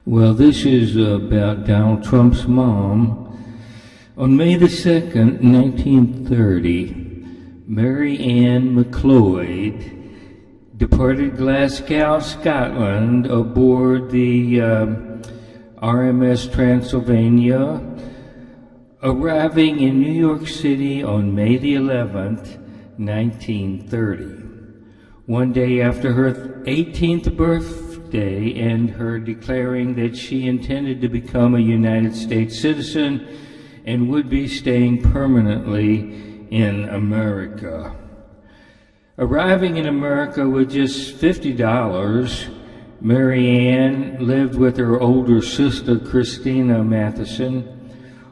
Well, this is about Donald Trump's mom. On May the 2nd, 1930, Mary Ann McLeod departed Glasgow, Scotland aboard the RMS Transylvania, arriving in New York City on May the 11th, 1930. One day after her 18th birthday and her declaring that she intended to become a United States citizen and would be staying permanently in America. Arriving in America with just $50, Mary Ann lived with her older sister, Christina Matheson,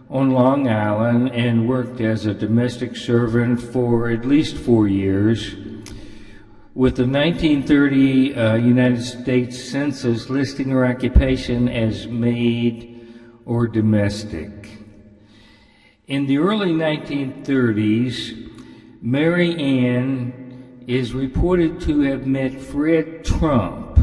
on Long Island and worked as a domestic servant for at least 4 years, with the 1930 United States Census listing her occupation as maid or domestic. In the early 1930s, Mary Ann is reported to have met Fred Trump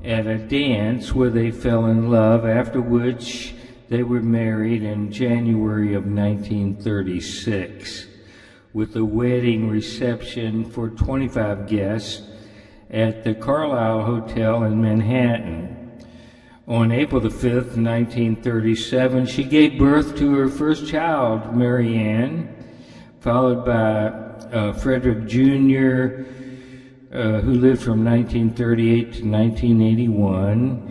at a dance where they fell in love, after which they were married in January of 1936, with a wedding reception for 25 guests at the Carlisle Hotel in Manhattan. On April the 5th, 1937, she gave birth to her first child, Mary Ann, followed by Frederick Jr., who lived from 1938 to 1981.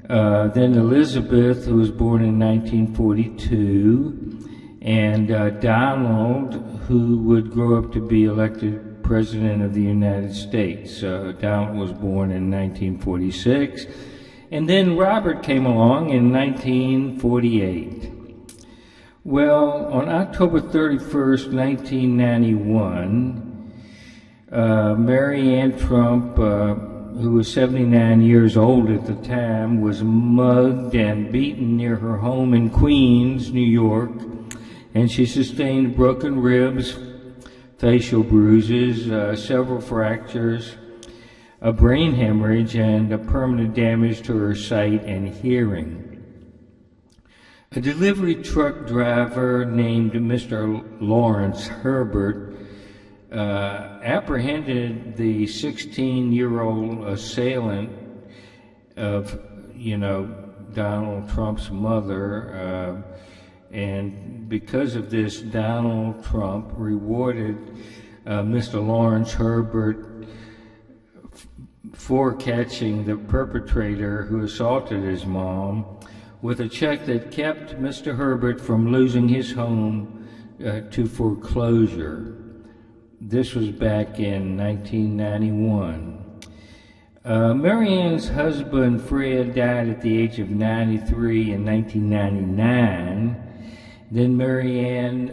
Then Elizabeth, who was born in 1942, and Donald, who would grow up to be elected President of the United States. Donald was born in 1946. And then Robert came along in 1948. Well, on October 31st, 1991, Mary Ann Trump, who was 79 years old at the time, was mugged and beaten near her home in Queens, New York, and she sustained broken ribs, facial bruises, several fractures, a brain hemorrhage, and a permanent damage to her sight and hearing. A delivery truck driver named Mr. Lawrence Herbert apprehended the 16-year-old assailant of, Donald Trump's mother, and because of this, Donald Trump rewarded Mr. Lawrence Herbert for catching the perpetrator who assaulted his mom with a check that kept Mr. Herbert from losing his home to foreclosure. This was back in 1991. Mary Ann's husband, Fred, died at the age of 93 in 1999. Then Mary Ann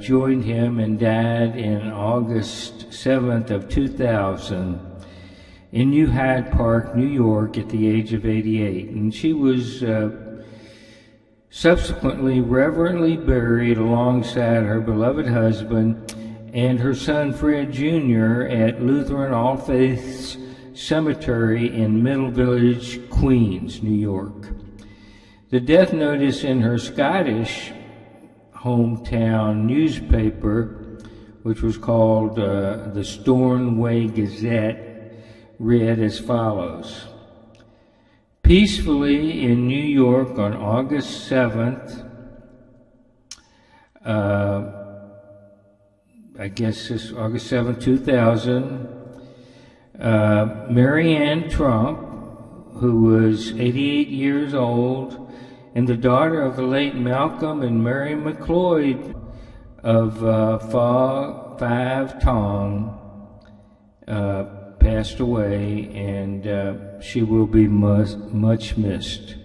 joined him and died in August 7th of 2000 in New Hyde Park, New York, at the age of 88. And she was subsequently reverently buried alongside her beloved husband and her son Fred Jr. at Lutheran All Faiths Cemetery in Middle Village, Queens, New York. The death notice in her Scottish hometown newspaper, which was called the Stornoway Gazette, read as follows: peacefully in New York on August 7th, August 7th, 2000, Mary Ann Trump, who was 88 years old and the daughter of the late Malcolm and Mary McLeod of Five Tong, passed away, and she will be much missed.